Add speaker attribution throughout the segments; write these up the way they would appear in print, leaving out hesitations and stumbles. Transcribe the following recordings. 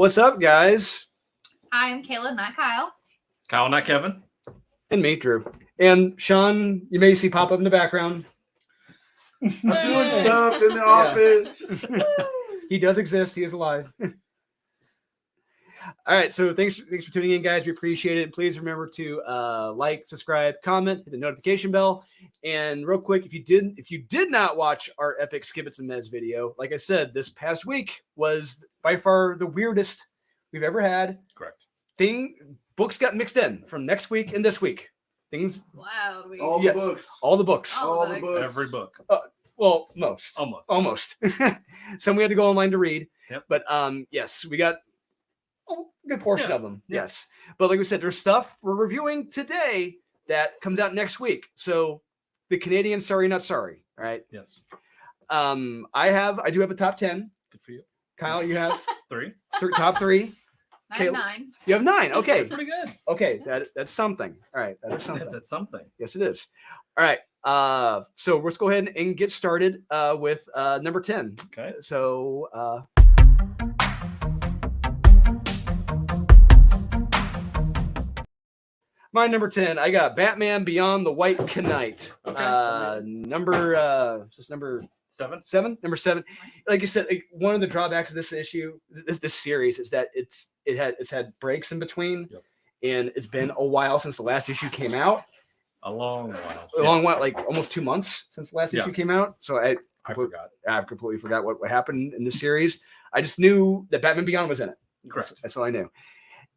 Speaker 1: What's up, guys?
Speaker 2: Hi, I'm Kayla, not Kyle.
Speaker 3: Kyle, not Kevin.
Speaker 1: And me, Drew. And Sean, you may see pop up in the background.
Speaker 4: I'm doing stuff in the office.
Speaker 1: He does exist. He is alive. All right, so thanks for tuning in, guys. We appreciate it. And please remember to like, subscribe, comment, hit the notification bell. And real quick, if you did not watch our epic Skibbits and Mez video, like I said, this past week was by far the weirdest we've ever had.
Speaker 3: Correct.
Speaker 1: Books got mixed in from next week and this week. Things.
Speaker 2: Wow.
Speaker 4: All the books.
Speaker 1: All the books.
Speaker 2: All the books.
Speaker 3: Every book.
Speaker 1: Well, most.
Speaker 3: Almost.
Speaker 1: Some we had to go online to read.
Speaker 3: Yep.
Speaker 1: But yes, we got a good portion of them.
Speaker 3: Yeah.
Speaker 1: Yes. But like we said, there's stuff we're reviewing today that comes out next week. So the Canadian Sorry Not Sorry. All right.
Speaker 3: Yes.
Speaker 1: I do have a top 10.
Speaker 3: Good for you.
Speaker 1: Kyle, you have
Speaker 3: 3.
Speaker 1: top 3.
Speaker 2: I have 9.
Speaker 1: You have 9. Okay.
Speaker 3: That's pretty good.
Speaker 1: Okay. That's something. All right. That is something.
Speaker 3: That's something.
Speaker 1: Yes, it is. All right. So let's go ahead and get started with number 10.
Speaker 3: Okay.
Speaker 1: So my number 10, I got Batman Beyond the White Knight.
Speaker 3: Okay.
Speaker 1: Number
Speaker 3: 7.
Speaker 1: Number 7. Like you said, one of the drawbacks of this issue, this series, is that it's had breaks in between, and it's been a while since the last issue came out.
Speaker 3: A long while.
Speaker 1: A long while, like almost 2 months since the last issue came out. So I
Speaker 3: forgot.
Speaker 1: I've completely forgot what happened in this series. I just knew that Batman Beyond was in it.
Speaker 3: Correct.
Speaker 1: That's all I knew.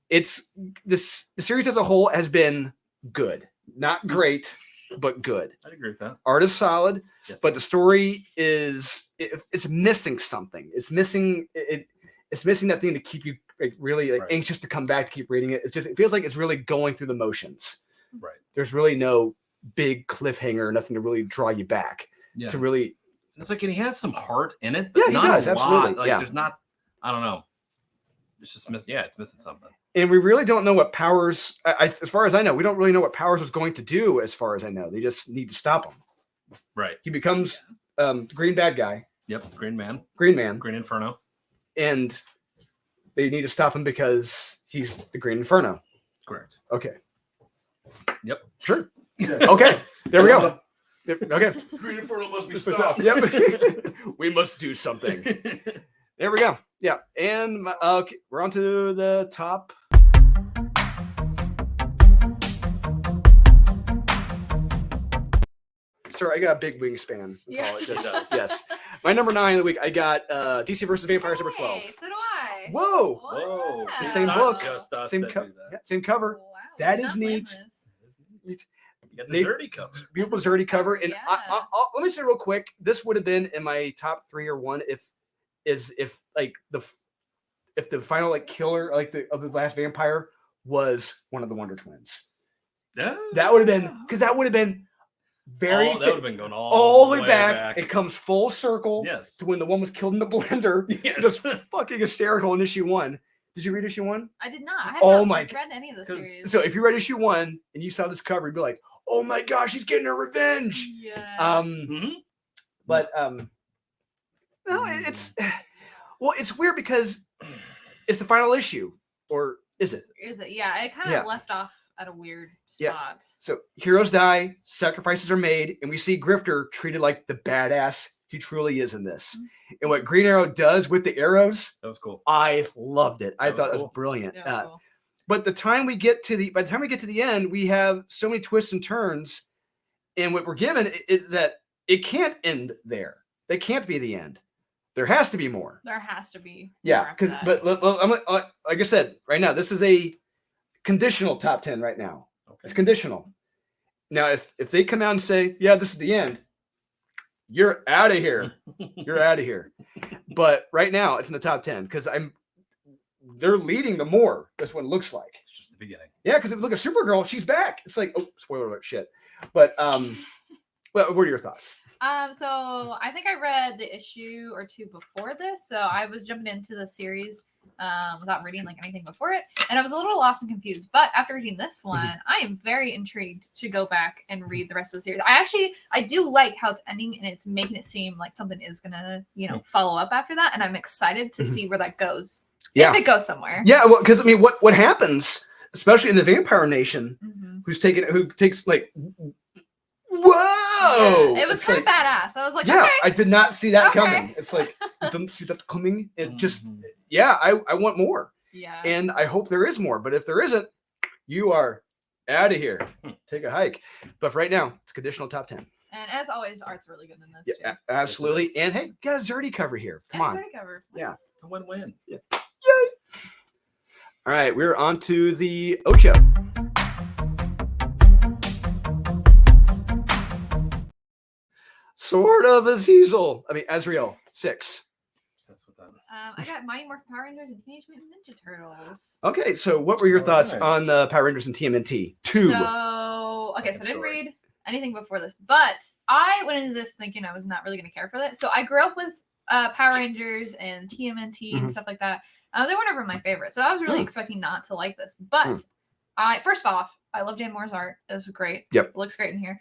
Speaker 1: The series as a whole has been good, not great, but good.
Speaker 3: I'd agree with that.
Speaker 1: Art is solid,
Speaker 3: Yes.
Speaker 1: but the story it's missing something. It's missing that thing to keep you really anxious to come back to keep reading it. It feels like it's really going through the motions.
Speaker 3: Right.
Speaker 1: There's really no big cliffhanger, nothing to really draw you back.
Speaker 3: Yeah.
Speaker 1: To really.
Speaker 3: It's like, and he has some heart in it, but
Speaker 1: Yeah, he
Speaker 3: not
Speaker 1: does,
Speaker 3: a
Speaker 1: absolutely.
Speaker 3: lot. Like,
Speaker 1: Yeah.
Speaker 3: there's not. I don't know. It's just missing. Yeah, it's missing something.
Speaker 1: And we really don't know what Powers, as far as I know, we don't really know what Powers was going to do. As far as I know, they just need to stop him.
Speaker 3: Right.
Speaker 1: He becomes the green bad guy.
Speaker 3: Yep. Green Man.
Speaker 1: Green
Speaker 3: Inferno.
Speaker 1: And they need to stop him because he's the Green Inferno.
Speaker 3: Correct.
Speaker 1: Okay.
Speaker 3: Yep.
Speaker 1: Sure.
Speaker 4: Yeah.
Speaker 1: Okay. There we go. Yep, okay.
Speaker 4: Green Inferno must be stopped.
Speaker 1: Yep. We must do something. There we go. Yeah. And okay, we're on to the top. Sorry, I got a big wingspan. That's all it just does. Yes. My number 9 of the week, I got DC versus Vampires number 12.
Speaker 2: Hey, so do I.
Speaker 1: Whoa.
Speaker 3: Whoa.
Speaker 2: Yeah.
Speaker 1: The same
Speaker 3: Not
Speaker 1: book.
Speaker 3: just us
Speaker 1: Same
Speaker 3: that
Speaker 1: cover.
Speaker 3: do that.
Speaker 1: Yeah, same cover.
Speaker 2: Wow,
Speaker 1: That
Speaker 2: did
Speaker 1: is
Speaker 2: not plan
Speaker 1: neat.
Speaker 2: this.
Speaker 3: You got the
Speaker 1: Nate-
Speaker 3: dirty cover.
Speaker 1: Beautiful dirty cover. And
Speaker 2: Yeah.
Speaker 1: let me say real quick, this would have been in my top 3 or 1 if the final killer of the last vampire was one of the Wonder Twins.
Speaker 3: Yeah.
Speaker 1: That would have been because that would have been very
Speaker 3: That would have been going
Speaker 1: all the way back. It comes full circle
Speaker 3: Yes.
Speaker 1: to when the one was killed in the blender.
Speaker 3: Yes.
Speaker 1: Just fucking hysterical in issue 1. Did you read issue 1?
Speaker 2: I did not. I had
Speaker 1: Oh
Speaker 2: not
Speaker 1: my-
Speaker 2: read any of the
Speaker 3: 'cause-
Speaker 2: series.
Speaker 1: So if you read issue 1 and you saw this cover, you'd be like, "Oh my gosh, he's getting her revenge."
Speaker 2: Yeah.
Speaker 3: Mhm.
Speaker 1: But no, it's weird because it's the final issue, or is it?
Speaker 2: Is it? Yeah, it kind of
Speaker 1: Yeah.
Speaker 2: left off at a weird
Speaker 1: Yeah.
Speaker 2: spot.
Speaker 1: So heroes die, sacrifices are made, and we see Grifter treated like the badass he truly is in this. And what Green Arrow does with the arrows,
Speaker 3: That was cool.
Speaker 1: I loved it. I
Speaker 3: That was
Speaker 1: thought it
Speaker 3: cool.
Speaker 1: was brilliant.
Speaker 2: Yeah, it was cool.
Speaker 1: But by the time we get to the end, we have so many twists and turns, and what we're given is that it can't end there. That can't be the end. There has to be more.
Speaker 2: There has to be. more
Speaker 1: Yeah,
Speaker 2: after
Speaker 1: because
Speaker 2: that.
Speaker 1: like I said, right now this is a conditional top 10 right now.
Speaker 3: Okay.
Speaker 1: It's conditional. Now, if they come out and say, "Yeah, this is the end," you're out of here. You're out of here. But right now, it's in the top 10 because they're leading the more. That's what it looks like.
Speaker 3: It's just the beginning.
Speaker 1: Yeah, because if you look at Supergirl, she's back. It's like, oh, spoiler alert, shit. But what are your thoughts?
Speaker 2: So I think I read the issue or 2 before this, so I was jumping into the series without reading like anything before it, and I was a little lost and confused. But after reading this one, I am very intrigued to go back and read the rest of the series. I do like how it's ending, and it's making it seem like something is gonna, follow up after that, and I'm excited to see where that goes.
Speaker 1: Yeah.
Speaker 2: If it goes somewhere.
Speaker 1: Yeah, well, because I mean, what happens, especially in the Vampire Nation,
Speaker 2: Mhm.
Speaker 1: who takes like, whoa!
Speaker 2: Yeah, it was
Speaker 1: It's
Speaker 2: kind
Speaker 1: like,
Speaker 2: of badass. I was like,
Speaker 1: yeah,
Speaker 2: okay.
Speaker 1: I did not see that
Speaker 2: Okay.
Speaker 1: coming. It's like, I didn't see that coming. It just,
Speaker 3: Mhm.
Speaker 1: yeah, I want more.
Speaker 2: Yeah.
Speaker 1: And I hope there is more. But if there isn't, you are out of here. Take a hike. But for right now, it's conditional top 10.
Speaker 2: And as always, the art's really good in this
Speaker 1: Yeah,
Speaker 2: too.
Speaker 1: absolutely.
Speaker 3: Yes, it is.
Speaker 1: And hey, got a Zerdy cover here. Come
Speaker 2: Yeah,
Speaker 1: on.
Speaker 2: sorry, cover.
Speaker 1: Yeah.
Speaker 3: It's a win-win.
Speaker 1: All right, we're on to the Ocho. Sword of Azrael. 6.
Speaker 3: Obsessed with that.
Speaker 2: I got Mighty Morphin Power Rangers and Teenage Mutant Ninja Turtles.
Speaker 1: Okay, so what were your thoughts
Speaker 3: Alright.
Speaker 1: on the Power Rangers and TMNT? 2.
Speaker 2: So, okay, so I
Speaker 3: Second
Speaker 2: didn't
Speaker 3: story.
Speaker 2: read anything before this, but I went into this thinking I was not really going to care for that. So I grew up with Power Rangers and TMNT
Speaker 1: Mhm.
Speaker 2: and stuff like that. They were never my favorite, so I was really
Speaker 1: Mm.
Speaker 2: expecting not to like this. But I first off, I love Dan Moore's art. This is great.
Speaker 1: Yep.
Speaker 2: It looks great in here.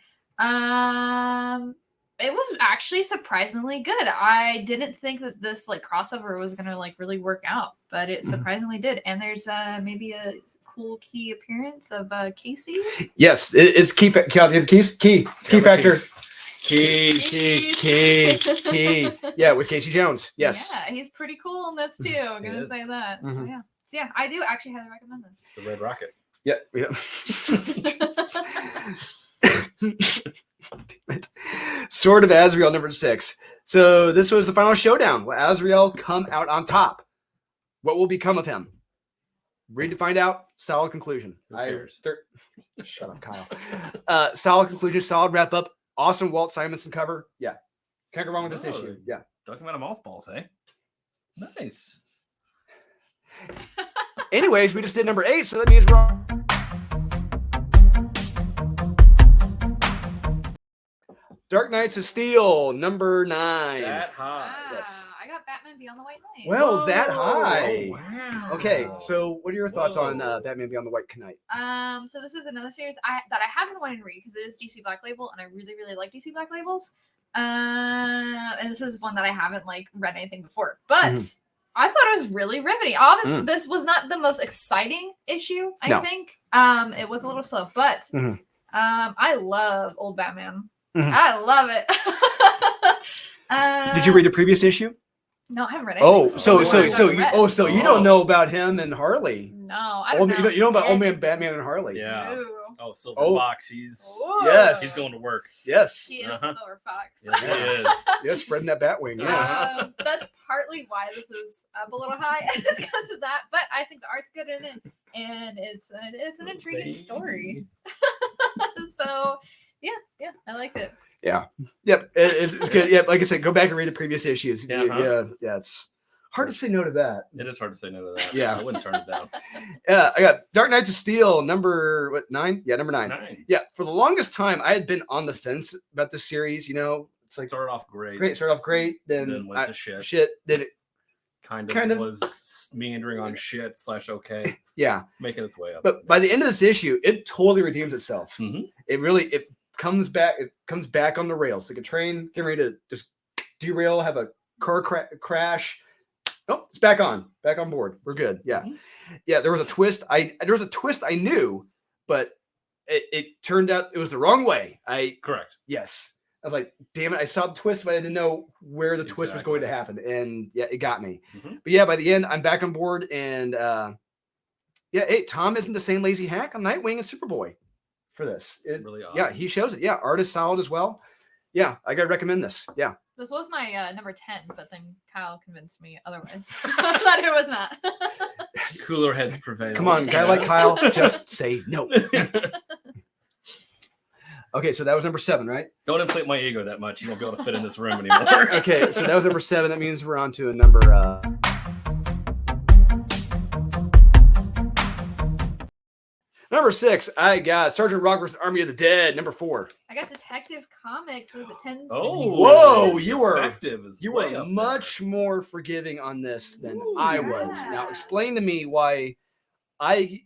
Speaker 2: It was actually surprisingly good. I didn't think that this like crossover was gonna like really work out, but it
Speaker 1: Mhm.
Speaker 2: surprisingly did. And there's maybe a cool key appearance of Casey.
Speaker 1: Yes, it's key factor. Key factor.
Speaker 2: Keys.
Speaker 1: Key. Yeah, with Casey Jones. Yes.
Speaker 2: Yeah, he's pretty cool in this too. I'm
Speaker 3: He
Speaker 2: gonna
Speaker 3: is.
Speaker 2: say that.
Speaker 1: Mhm.
Speaker 2: Yeah. So yeah, I do actually highly recommend this.
Speaker 3: It's the Red Rocket.
Speaker 1: Yeah. Damn it. Sword of Azrael, number 6. So this was the final showdown. Will Azrael come out on top? What will become of him? Ready to find out. Solid conclusion.
Speaker 3: Who cares?
Speaker 1: Shut up, Kyle. Solid conclusion. Solid wrap up. Awesome Walt Simonson cover. Yeah. Can't go wrong with this
Speaker 3: Oh.
Speaker 1: issue. Yeah.
Speaker 3: Talking about a mothballs, eh? Nice.
Speaker 1: Anyways, we just did number 8, so that means we're on. Dark Knights of Steel, number 9.
Speaker 3: That high.
Speaker 1: yes.
Speaker 2: I got Batman Beyond the White Knight.
Speaker 1: Well, that
Speaker 3: Whoa.
Speaker 1: high.
Speaker 3: Oh, wow.
Speaker 1: Okay, so what are your thoughts on
Speaker 3: Whoa.
Speaker 1: Batman Beyond the White Knight?
Speaker 2: So this is another series that I have been wanting to read because it is DC Black Label, and I really, really like DC Black Labels. And this is one that I haven't like read anything before, but
Speaker 1: Mhm.
Speaker 2: I thought it was really riveting. Obviously,
Speaker 1: Mm.
Speaker 2: this was not the most exciting issue. I
Speaker 1: No.
Speaker 2: think it was a little slow, but
Speaker 1: Mhm.
Speaker 2: I love old Batman.
Speaker 1: Mhm.
Speaker 2: I love it.
Speaker 1: Did you read the previous issue?
Speaker 2: No, I haven't read anything.
Speaker 1: Oh,
Speaker 2: since
Speaker 1: so
Speaker 2: the
Speaker 1: so
Speaker 2: one I
Speaker 1: so
Speaker 2: read.
Speaker 1: you so you don't know about him and Harley.
Speaker 2: No, I don't know.
Speaker 1: You know about Old Man
Speaker 2: anything.
Speaker 1: Batman and Harley.
Speaker 3: Yeah.
Speaker 2: No.
Speaker 3: Oh, Silver
Speaker 1: Oh.
Speaker 3: Fox. He's
Speaker 1: Yes.
Speaker 3: he's going to work.
Speaker 1: Yes.
Speaker 2: He is
Speaker 3: Uh-huh.
Speaker 2: a Silver Fox.
Speaker 3: Yes, he is.
Speaker 1: Yeah, spreading that Batwing. Yeah.
Speaker 2: That's partly why this is up a little high, is because of that. But I think the art's good in it, and it's an intriguing story. So yeah, I liked it.
Speaker 1: Yep. It's good. Yeah, like I said, go back and read the previous issues.
Speaker 3: Uh-huh.
Speaker 1: Yeah. It's hard to say no to that.
Speaker 3: It is hard to say no to that.
Speaker 1: Yeah.
Speaker 3: I wouldn't turn it down.
Speaker 1: I got Dark Knights of Steel, number 9? Yeah, number 9.
Speaker 3: 9.
Speaker 1: Yeah, for the longest time, I had been on the fence about this series. You know, it's like
Speaker 3: Started off great.
Speaker 1: great, start off great,
Speaker 3: Then
Speaker 1: then
Speaker 3: went to shit.
Speaker 1: shit, then it,
Speaker 3: Kind
Speaker 1: kind of-
Speaker 3: was meandering on shit / okay,
Speaker 1: yeah.
Speaker 3: making its way up.
Speaker 1: But by the end of this issue, it totally redeems itself.
Speaker 3: Mhm.
Speaker 1: It comes back on the rails, like a train getting ready to just derail, have a car crash. Oh, it's back on board. We're good. Yeah.
Speaker 3: Mhm.
Speaker 1: Yeah. There was a twist. I knew, but it turned out it was the wrong way.
Speaker 3: Correct.
Speaker 1: Yes. I was like, damn it. I saw the twist, but I didn't know where the twist was going to happen. And yeah, it got me.
Speaker 3: Mhm.
Speaker 1: But yeah, by the end, I'm back on board. And hey, Tom isn't the same lazy hack on Nightwing and Superboy for this.
Speaker 3: It's really odd.
Speaker 1: Yeah, he shows it. Yeah, art is solid as well. Yeah, I gotta recommend this. Yeah.
Speaker 2: This was my number 10, but then Kyle convinced me otherwise. That it was not.
Speaker 3: Cooler heads prevail.
Speaker 1: Come on, guy like Kyle, just say no. Okay, so that was number 7, right?
Speaker 3: Don't inflate my ego that much. You won't be able to fit in this room anymore.
Speaker 1: Okay, so that was number 7. That means we're on to a number number 6. I got Sergeant Rocker's Army of the Dead, number 4.
Speaker 2: I got Detective Comics. Was it 10?
Speaker 3: Oh,
Speaker 1: Whoa, you were
Speaker 3: effective. Is
Speaker 1: You
Speaker 3: way
Speaker 1: were
Speaker 3: up
Speaker 1: much more forgiving on this than I was. Now
Speaker 2: yeah.
Speaker 1: explain to me why I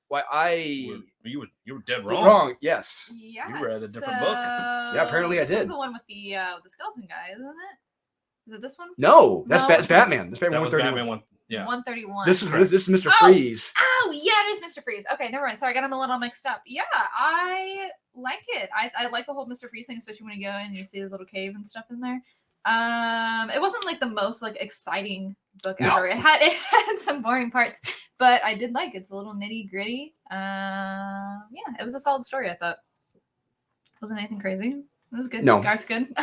Speaker 3: there. You were dead wrong.
Speaker 1: wrong. Yes.
Speaker 2: Yeah.
Speaker 3: You read a different book.
Speaker 1: Yeah, apparently I
Speaker 2: this is
Speaker 1: did.
Speaker 2: the one with the skeleton guy, isn't it? Is it this one?
Speaker 1: No, that's
Speaker 2: No.
Speaker 1: It's Batman. That's Batman
Speaker 3: That was
Speaker 1: 131.
Speaker 3: Batman one. Yeah.
Speaker 2: 131.
Speaker 1: This is Mr.
Speaker 2: Oh!
Speaker 1: Freeze.
Speaker 2: Oh, yeah, it is Mr. Freeze. Okay, never mind. Sorry, I got him a little mixed up. Yeah, I like it. I like the whole Mr. Freeze thing, especially when you go in and you see his little cave and stuff in there. It wasn't like the most like exciting book
Speaker 1: No.
Speaker 2: ever. It had some boring parts, but I did like it. It's a little nitty gritty. Yeah, it was a solid story. I thought. Wasn't anything crazy. It was good.
Speaker 1: No.
Speaker 2: Guys, good.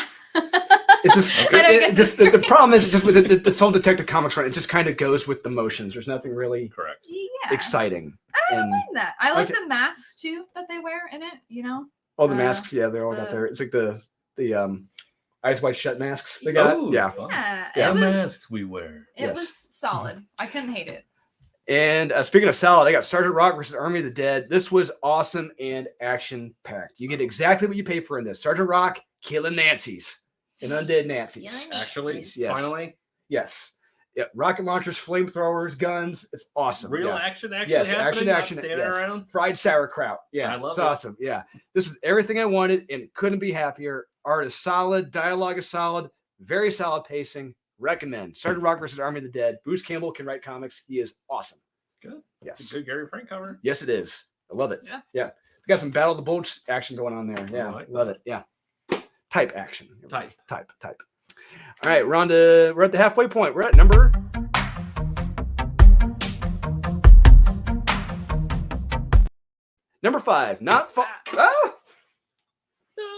Speaker 1: It's just,
Speaker 2: I don't guess
Speaker 1: just
Speaker 2: it's
Speaker 1: the problem is just with this whole Detective Comics run, it just kind of goes with the motions. There's nothing really
Speaker 3: Correct.
Speaker 2: Yeah.
Speaker 1: exciting.
Speaker 2: I don't
Speaker 1: And-
Speaker 2: mind that. I like
Speaker 1: Okay.
Speaker 2: the masks too that they wear in it. You know.
Speaker 1: All the masks, yeah, they're all got
Speaker 2: the-
Speaker 1: there. It's like the Eyes Wide Shut masks they got.
Speaker 3: Oh,
Speaker 1: Yeah.
Speaker 3: fun.
Speaker 2: Yeah.
Speaker 1: Yeah.
Speaker 2: It
Speaker 3: The
Speaker 2: was.
Speaker 3: masks we wear.
Speaker 2: It
Speaker 1: Yes.
Speaker 2: was solid. I couldn't hate it.
Speaker 1: And speaking of solid, I got Sergeant Rock versus Army of the Dead. This was awesome and action packed. You get exactly what you pay for in this. Sergeant Rock killing Nancy's and undead Nancy's.
Speaker 2: Killing
Speaker 3: Actually,
Speaker 2: Nazis.
Speaker 1: Yes.
Speaker 3: finally,
Speaker 1: Yes. Yeah. Rocket launchers, flamethrowers, guns. It's awesome.
Speaker 3: real
Speaker 1: Yeah.
Speaker 3: action
Speaker 1: Yes,
Speaker 3: happening, not
Speaker 1: action.
Speaker 3: standing
Speaker 1: Yes.
Speaker 3: around.
Speaker 1: Fried sauerkraut. Yeah,
Speaker 3: I love
Speaker 1: it's
Speaker 3: it.
Speaker 1: awesome. Yeah, this is everything I wanted and couldn't be happier. Art is solid, dialogue is solid, very solid pacing. Recommend Sergeant Rock versus Army of the Dead. Bruce Campbell can write comics. He is awesome.
Speaker 3: Good.
Speaker 1: Yes,
Speaker 3: It's a good Gary Frank cover.
Speaker 1: yes, it is. I love it.
Speaker 2: Yeah.
Speaker 1: We got some Battle of the Bulge action going on there. Yeah,
Speaker 3: like
Speaker 1: love it. Yeah, type action.
Speaker 3: Type.
Speaker 1: All right, we're at the halfway point. We're at number. Number 5, not fun.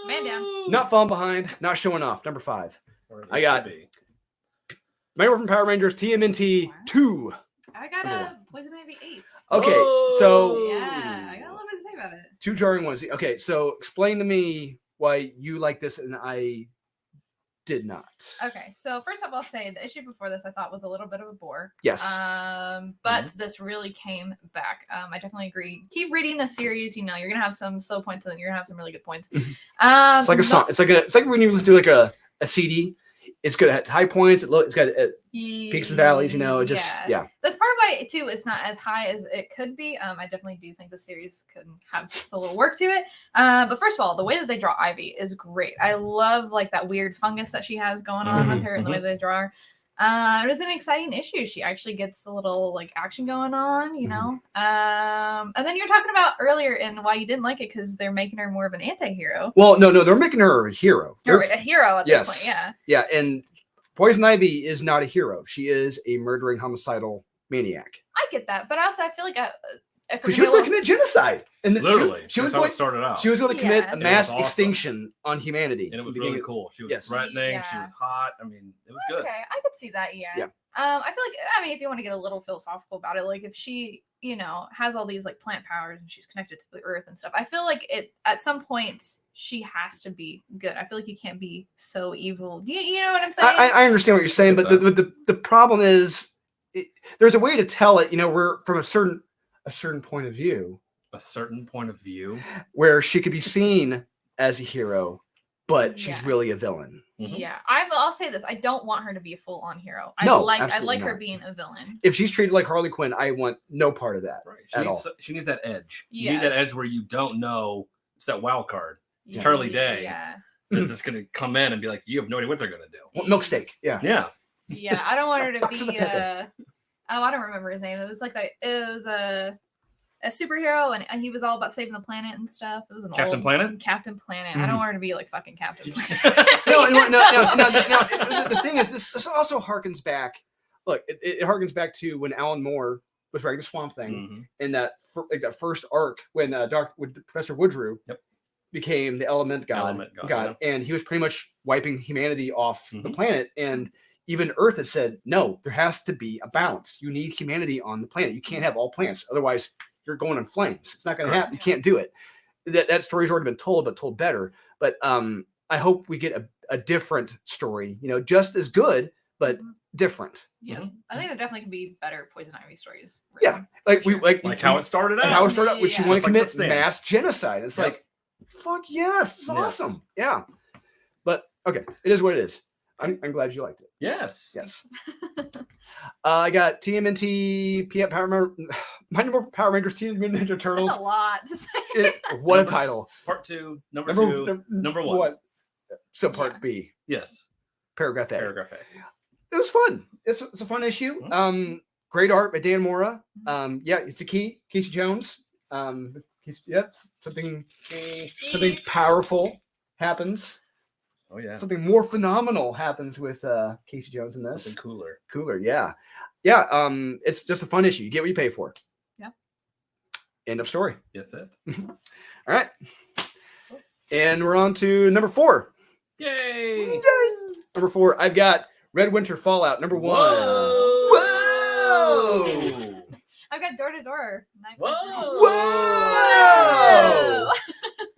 Speaker 2: Man down.
Speaker 1: Not falling behind, not showing off. Number 5.
Speaker 3: Or it
Speaker 1: I got-
Speaker 3: should be.
Speaker 1: Remember from Power Rangers TMNT 2.
Speaker 2: I got
Speaker 1: Number
Speaker 2: a Poison Ivy 8.
Speaker 1: Okay,
Speaker 3: Oh.
Speaker 1: so
Speaker 2: Yeah, I got a little bit to say about it.
Speaker 1: 2 jarring ones. Okay, so explain to me why you like this and I did not.
Speaker 2: Okay, so first off, I'll say the issue before this I thought was a little bit of a bore.
Speaker 1: Yes.
Speaker 2: But this really came back. I definitely agree. Keep reading the series. You know, you're gonna have some slow points and then you're gonna have some really good points.
Speaker 1: It's like a song. It's like when you listen to like a CD. It's good. It has high points. It's got peaks and valleys. You know, it just yeah.
Speaker 2: That's part of why too. It's not as high as it could be. I definitely do think the series could have just a little work to it. But first of all, the way that they draw Ivy is great. I love like that weird fungus that she has going on with her and the way they draw her. It was an exciting issue. She actually gets a little like action going on, you know. And then you're talking about earlier and why you didn't like it because they're making her more of an anti-hero.
Speaker 1: Well, no, they're making her a hero.
Speaker 2: Or a hero at this
Speaker 1: Yes.
Speaker 2: point, yeah.
Speaker 1: Yeah, and Poison Ivy is not a hero. She is a murdering, homicidal maniac.
Speaker 2: I get that, but also I feel like
Speaker 1: Because she was going to commit genocide. And
Speaker 3: Literally,
Speaker 1: she was
Speaker 3: that's how
Speaker 1: going,
Speaker 3: it started out.
Speaker 1: she was going to commit
Speaker 2: Yeah.
Speaker 1: a
Speaker 2: And
Speaker 3: it
Speaker 1: mass
Speaker 3: was awesome.
Speaker 1: extinction on humanity.
Speaker 3: and it was
Speaker 1: from the
Speaker 3: really
Speaker 1: beginning.
Speaker 3: cool. She was
Speaker 1: Yes.
Speaker 3: threatening. She
Speaker 2: Yeah.
Speaker 3: was hot. I mean, it was good.
Speaker 2: Okay, I could see that. Yeah.
Speaker 1: Yeah.
Speaker 2: I feel like if you want to get a little philosophical about it, like if she, you know, has all these like plant powers and she's connected to the earth and stuff, I feel like it at some point she has to be good. I feel like you can't be so evil. You know what I'm saying?
Speaker 1: I understand what you're saying, but the problem is there's a way to tell it. You know, we're from a certain point of view
Speaker 3: A certain point of view.
Speaker 1: where she could be seen as a hero, but she's
Speaker 2: Yeah.
Speaker 1: really a villain.
Speaker 3: Mhm.
Speaker 2: Yeah, I'll say this: I don't want her to be a full-on hero. I
Speaker 1: No,
Speaker 2: like
Speaker 1: absolutely
Speaker 2: her
Speaker 1: not.
Speaker 2: being a villain.
Speaker 1: If she's treated like Harley Quinn, I want no part of that.
Speaker 3: Right.
Speaker 1: At all.
Speaker 3: She needs that edge. You
Speaker 2: Yeah.
Speaker 3: need that edge where you don't know. It's that wild card. It's
Speaker 2: Yeah.
Speaker 3: Charlie Day.
Speaker 2: Yeah,
Speaker 3: That's just going to come in and be like, you have no idea what they're going to do.
Speaker 1: Well, milk steak. Yeah.
Speaker 3: Yeah.
Speaker 2: yeah. I don't want her to
Speaker 1: Box of the
Speaker 2: be.
Speaker 1: Pepper.
Speaker 2: I don't remember his name. It was like that. It was a superhero, and he was all about saving the planet and stuff. It was an
Speaker 3: Captain
Speaker 2: old
Speaker 3: Planet?
Speaker 2: Captain Planet. I don't want her to be like fucking Captain Planet.
Speaker 1: No, the thing is, this also harkens back. Look, it harkens back to when Alan Moore was writing the Swamp Thing
Speaker 3: Mhm.
Speaker 1: in that first arc when Professor Woodrue
Speaker 3: Yep.
Speaker 1: became the Element God,
Speaker 3: Element God,
Speaker 1: and he was pretty much wiping humanity off the
Speaker 3: Mhm.
Speaker 1: planet. And even Earth had said, no, there has to be a balance. You need humanity on the planet. You can't have all plants, otherwise you're going in flames. It's not going to
Speaker 3: Correct.
Speaker 1: happen. You can't do it. That story's already been told, but told better. But I hope we get a different story. You know, just as good, but different.
Speaker 2: Yeah, I think there definitely can be better Poison Ivy stories.
Speaker 1: Yeah, like we
Speaker 2: Sure.
Speaker 1: like
Speaker 3: How it started out.
Speaker 1: how it started out, which you
Speaker 2: Yeah.
Speaker 1: want to
Speaker 3: Just like
Speaker 1: commit
Speaker 3: The Stand.
Speaker 1: mass genocide. It's
Speaker 3: Yep.
Speaker 1: like, fuck yes, it's
Speaker 3: Yes.
Speaker 1: awesome. Yeah, but okay, it is what it is. I'm glad you liked it.
Speaker 3: Yes.
Speaker 1: Yes. I got TMNT Mighty Morphin Power Rangers Teenage Mutant Ninja Turtles.
Speaker 2: That's a lot to say.
Speaker 1: What a
Speaker 3: Number
Speaker 1: title!
Speaker 3: Part 2, number 2, number 1.
Speaker 1: What? So part
Speaker 2: Yeah.
Speaker 1: B,
Speaker 3: Yes.
Speaker 1: paragraph A.
Speaker 3: Paragraph A.
Speaker 1: It was fun. It's a fun issue.
Speaker 3: Mhm.
Speaker 1: great art by Dan Mora. Yeah, it's a Casey Jones. Something powerful happens.
Speaker 3: Oh yeah.
Speaker 1: Something more phenomenal happens with Casey Jones in this.
Speaker 3: Something
Speaker 1: Cooler, yeah. It's just a fun issue. You get what you pay for.
Speaker 2: Yeah.
Speaker 1: End of story.
Speaker 3: That's it.
Speaker 1: All right. And we're on to number 4.
Speaker 3: Yay!
Speaker 1: Number 4, I've got Redrunner Fallout, number 1. Whoa!
Speaker 2: I've got Door to Door.
Speaker 1: Whoa!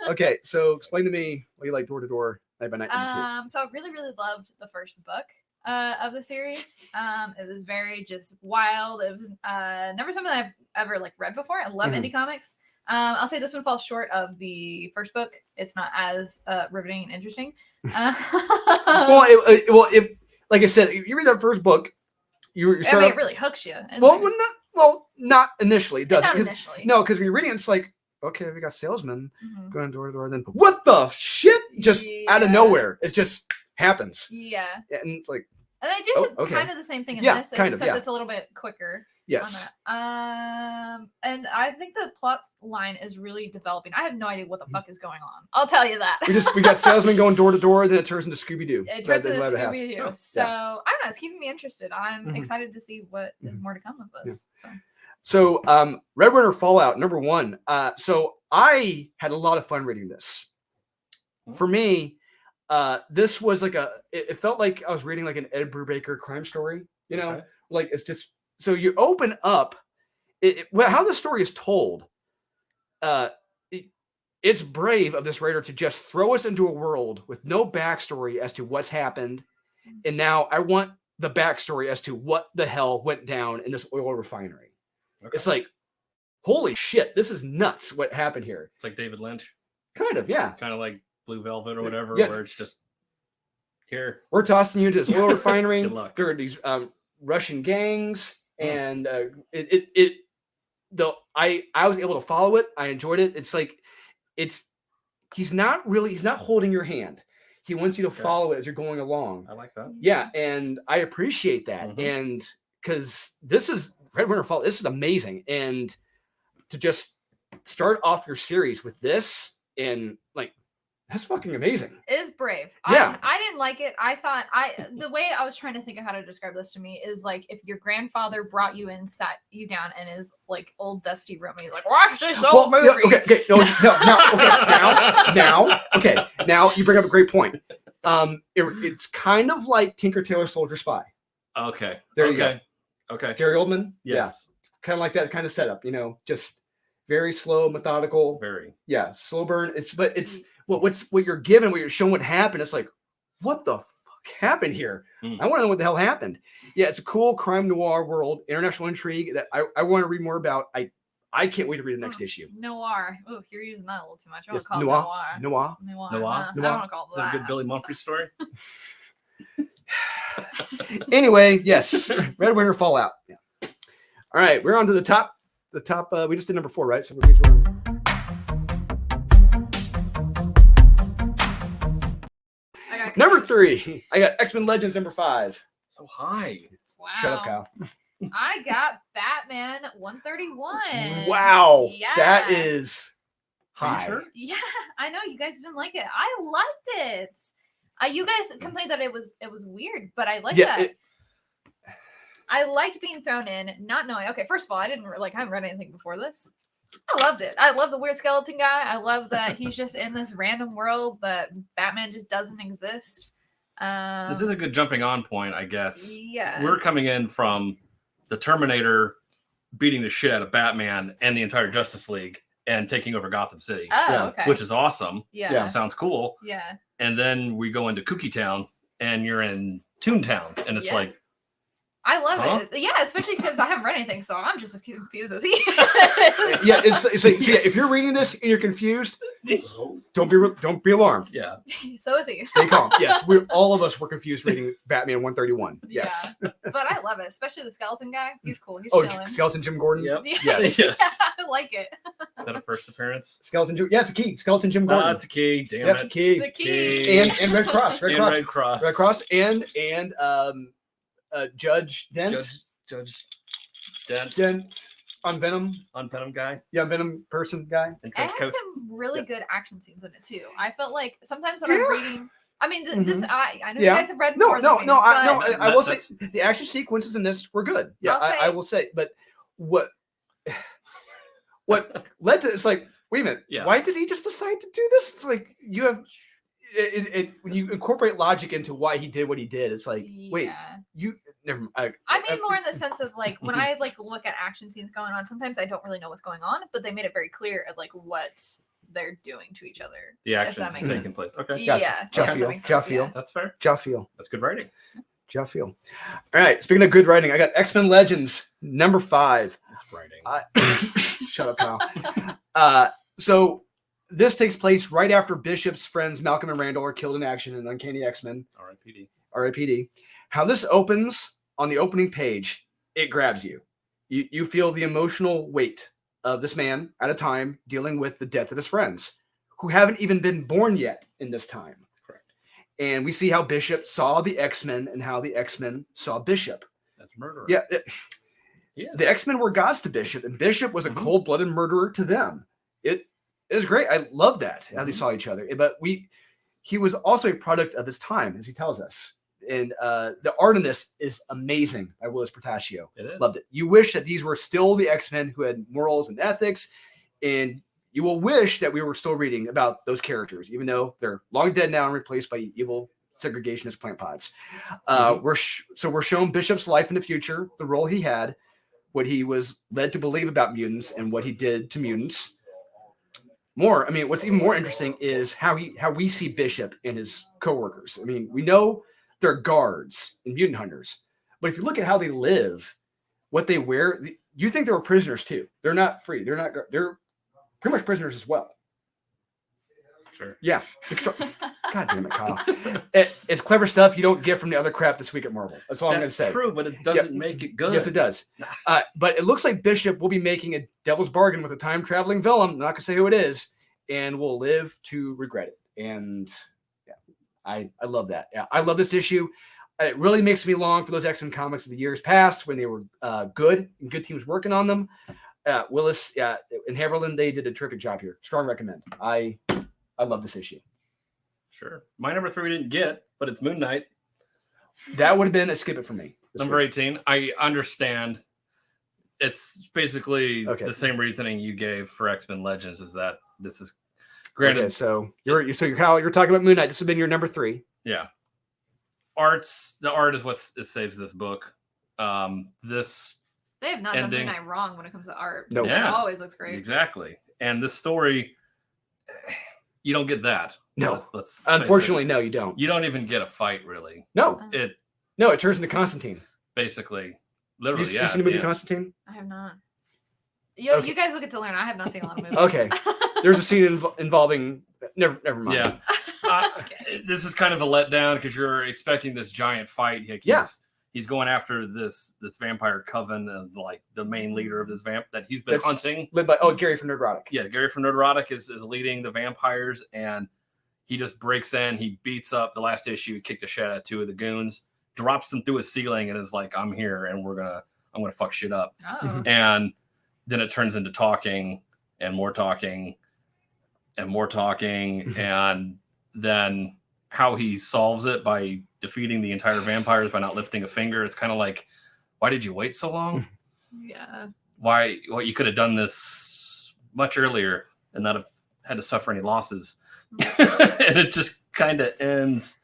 Speaker 1: Okay, so explain to me why you like Door to Door Night by Night number 2.
Speaker 2: So I really, really loved the first book of the series. It was very just wild. It was never something I've ever like read before. I love indie comics. I'll say this one falls short of the first book. It's not as riveting and interesting.
Speaker 1: If like I said, if you read that first book, it
Speaker 2: really hooks you.
Speaker 1: Not initially. It does.
Speaker 2: Not initially.
Speaker 1: No, because when you're reading it, it's like, okay, we got salesmen going door to door. Then what the shit? Just out of nowhere, it just happens.
Speaker 2: Yeah.
Speaker 1: And it's like,
Speaker 2: and they do kind of the same thing in this, except it's a little bit quicker.
Speaker 1: Yes.
Speaker 2: And I think the plot line is really developing. I have no idea what the fuck is going on. I'll tell you that.
Speaker 1: we got salesmen going door to door, then it turns into Scooby Doo.
Speaker 2: It turns into Scooby Doo. So I don't know. It's keeping me interested. I'm excited to see what is more to come of this.
Speaker 1: So Redrunner Fallout number 1. So I had a lot of fun reading this. For me, this was like it felt like I was reading like an Ed Brubaker crime story. You know, like it's just. So you open up, how the story is told. It's brave of this writer to just throw us into a world with no backstory as to what's happened, and now I want the backstory as to what the hell went down in this oil refinery. Okay. It's like, holy shit, this is nuts! What happened here?
Speaker 3: It's like David Lynch,
Speaker 1: kind of, yeah,
Speaker 3: kind of like Blue Velvet or whatever, where it's just here
Speaker 1: we're tossing you into this oil refinery.
Speaker 3: Good luck.
Speaker 1: There are these Russian gangs. And I was able to follow it. I enjoyed it. It's like, he's not holding your hand. He wants you to follow it as you're going along.
Speaker 3: I like that.
Speaker 1: Yeah. And I appreciate that. And because this is Redrunner Fallout, this is amazing. And to just start off your series with this and like, that's fucking amazing.
Speaker 2: It is brave.
Speaker 1: Yeah.
Speaker 2: I didn't like it. I thought the way I was trying to think of how to describe this to me is like if your grandfather brought you in, sat you down in his like old dusty room and he's like, watch this old movie.
Speaker 1: Okay. Now you bring up a great point. It's kind of like Tinker Tailor Soldier Spy.
Speaker 3: Okay.
Speaker 1: There you go.
Speaker 3: Okay.
Speaker 1: Gary Oldman.
Speaker 3: Yes.
Speaker 1: Yeah. Kind of like that kind of setup, just very slow, methodical.
Speaker 3: Very.
Speaker 1: Yeah. Slow burn. It's what you're given, what you're shown what happened. It's like, what the fuck happened here? I want to know what the hell happened. Yeah, it's a cool crime noir world, international intrigue that I want to read more about. I can't wait to read the next issue.
Speaker 2: Noir. Oh, you're using that a little too much. I want to call it
Speaker 1: noir.
Speaker 2: I don't want to call it that.
Speaker 3: Is that a good Billy Mumphrey story?
Speaker 1: Anyway, yes, Redrunner Fallout. Yeah. All right, we're on to the top. We just did number 4, right? So we're number 3, I got X-Men Legends number 5.
Speaker 3: So high.
Speaker 2: Wow.
Speaker 1: Shut up, Kyle.
Speaker 2: I got Batman 131.
Speaker 1: Wow.
Speaker 2: Yeah.
Speaker 1: That is high.
Speaker 3: Sure?
Speaker 2: Yeah, I know you guys didn't like it. I liked it. You guys complained that it was weird, but I liked that. I liked being thrown in, not knowing. Okay, first of all, I haven't read anything before this. I loved it. I love the weird skeleton guy. I love that he's just in this random world that Batman just doesn't exist.
Speaker 3: This is a good jumping on point, I guess.
Speaker 2: Yeah.
Speaker 3: We're coming in from the Terminator beating the shit out of Batman and the entire Justice League and taking over Gotham City.
Speaker 2: Oh, okay.
Speaker 3: Which is awesome.
Speaker 2: Yeah.
Speaker 3: Sounds cool.
Speaker 2: Yeah.
Speaker 3: And then we go into Kooky Town and you're in Toontown. And it's like,
Speaker 2: I love it. Yeah, especially because I haven't read anything, so I'm just as confused as he is.
Speaker 1: Yeah, it's like, so yeah, if you're reading this and you're confused, don't be alarmed.
Speaker 3: Yeah.
Speaker 2: So is he.
Speaker 1: Stay calm. Yes, all of us were confused reading Batman 131. Yes.
Speaker 2: Yeah. But I love it, especially the skeleton guy. He's cool. He's chilling.
Speaker 1: Skeleton Jim Gordon.
Speaker 3: Yep.
Speaker 1: Yes.
Speaker 3: Yes.
Speaker 2: I like it.
Speaker 3: Is that a first appearance?
Speaker 1: Skeleton Jim. Yeah, it's a key. Skeleton Jim Gordon.
Speaker 3: That's a key. Damn
Speaker 1: That's
Speaker 3: it.
Speaker 1: a key.
Speaker 2: The key.
Speaker 1: And Red Cross.
Speaker 3: Red Cross.
Speaker 1: Red Cross and Judge Dent.
Speaker 3: Judge
Speaker 1: Dent on Venom.
Speaker 3: On Venom guy.
Speaker 1: Yeah, Venom person guy.
Speaker 3: And
Speaker 2: It
Speaker 3: trench
Speaker 2: had
Speaker 3: coat.
Speaker 2: some really
Speaker 1: Yeah.
Speaker 2: good action scenes in it too. I felt like sometimes when I'm reading, I mean, this
Speaker 1: Mhm.
Speaker 2: I know
Speaker 1: Yeah.
Speaker 2: you guys have read
Speaker 1: No,
Speaker 2: more
Speaker 1: no,
Speaker 2: than me,
Speaker 1: no.
Speaker 2: but
Speaker 1: I will say
Speaker 3: That's-
Speaker 1: the action sequences in this were good. Yeah,
Speaker 2: I'll say-
Speaker 1: I will say. But what led to it's like, wait a minute,
Speaker 3: Yeah.
Speaker 1: why did he just decide to do this? It's like you have when you incorporate logic into why he did what he did. It's like, wait,
Speaker 2: yeah.
Speaker 1: you never.
Speaker 2: I mean more in the sense of like when I like look at action scenes going on, sometimes I don't really know what's going on, but they made it very clear at like what they're doing to each other.
Speaker 3: The
Speaker 2: if
Speaker 3: action's
Speaker 2: that makes
Speaker 3: taking
Speaker 2: sense.
Speaker 3: place. Okay.
Speaker 1: Gotcha.
Speaker 2: Yeah,
Speaker 1: Ja
Speaker 2: if that
Speaker 1: feel,
Speaker 2: makes
Speaker 1: ja
Speaker 2: sense,
Speaker 1: feel.
Speaker 2: yeah.
Speaker 3: That's fair.
Speaker 1: Jaffiel.
Speaker 3: That's good writing.
Speaker 1: Jaffiel. All right. Speaking of good writing, I got X-Men Legends number 5.
Speaker 3: That's writing.
Speaker 1: Shut up, Kyle. So this takes place right after Bishop's friends Malcolm and Randall are killed in action in Uncanny X-Men,
Speaker 3: R.I.P.D.
Speaker 1: R.I.P.D. How this opens on the opening page, it grabs you. You feel the emotional weight of this man at a time dealing with the death of his friends who haven't even been born yet in this time.
Speaker 3: Correct.
Speaker 1: And we see how Bishop saw the X-Men and how the X-Men saw Bishop.
Speaker 3: That's murderer.
Speaker 1: Yeah.
Speaker 3: Yes.
Speaker 1: The X-Men were gods to Bishop, and Bishop was a cold-blooded murderer to them. It was great. I love that how they saw each other. But he was also a product of his time, as he tells us. And the art in this is amazing by Willis Portacio.
Speaker 3: It is.
Speaker 1: Loved it. You wish that these were still the X-Men who had morals and ethics, and you will wish that we were still reading about those characters, even though they're long dead now and replaced by evil segregationist plant pods. We're shown Bishop's life in the future, the role he had, what he was led to believe about mutants, and what he did to mutants. What's even more interesting is how we see Bishop and his coworkers. I mean, we know they're guards and mutant hunters, but if you look at how they live, what they wear, you think they were prisoners too. They're not free. They're pretty much prisoners as well.
Speaker 3: Sure.
Speaker 1: Yeah. God damn it, Kyle. It's clever stuff you don't get from the other crap this week at Marvel. That's all I'm going to say.
Speaker 3: That's true, but it doesn't make it good.
Speaker 1: Yes, it does. But it looks like Bishop will be making a devil's bargain with a time-traveling villain. I'm not going to say who it is, and will live to regret it. And yeah, I love that. Yeah, I love this issue. It really makes me long for those X-Men comics of the years past when they were good and good teams working on them. Willis and Haberlin, they did a terrific job here. Strong recommend. I love this issue.
Speaker 3: Sure. My number 3 we didn't get, but it's Moon Knight.
Speaker 1: That would have been a skip it for me.
Speaker 3: Number 18. I understand. It's basically
Speaker 1: Okay.
Speaker 3: the same reasoning you gave for X-Men Legends, is that this is granted.
Speaker 1: Okay, so you're Kyle, you're talking about Moon Knight. This would have been your number 3.
Speaker 3: Yeah. The art is what saves this book. This
Speaker 2: They have not done
Speaker 3: ending.
Speaker 2: Moon Knight wrong when it comes to art.
Speaker 1: No.
Speaker 2: It
Speaker 3: Yeah.
Speaker 2: always looks great.
Speaker 3: Exactly. And this story, you don't get that.
Speaker 1: No.
Speaker 3: Let's face
Speaker 1: Unfortunately,
Speaker 3: it.
Speaker 1: no, you don't.
Speaker 3: You don't even get a fight, really.
Speaker 1: No,
Speaker 3: It
Speaker 1: it turns into Constantine.
Speaker 3: basically, literally,
Speaker 1: You seen the movie Constantine?
Speaker 2: I have not. You
Speaker 1: Okay.
Speaker 2: guys will get to learn. I have not seen a lot of movies.
Speaker 1: Okay. There's a scene involving never mind.
Speaker 3: Yeah.
Speaker 2: Okay.
Speaker 3: This is kind of a letdown because you're expecting this giant fight. Like, he's going after this vampire coven and like the main leader of this vamp that he's been
Speaker 1: That's
Speaker 3: hunting.
Speaker 1: led by Gary from Nerdrotic.
Speaker 3: Yeah, Gary from Nerdrotic is leading the vampires, and he just breaks in. He beats up the last issue. He kicked the shit out of 2 of the goons, drops them through a ceiling, and is like, "I'm here, and I'm gonna fuck shit up."
Speaker 2: Oh.
Speaker 3: And then it turns into talking and more talking and more talking, and then how he solves it by defeating the entire vampires by not lifting a finger. It's kind of like, why did you wait so long?
Speaker 2: Yeah.
Speaker 3: Why? Well, you could have done this much earlier and not have had to suffer any losses. And it just kind of ends.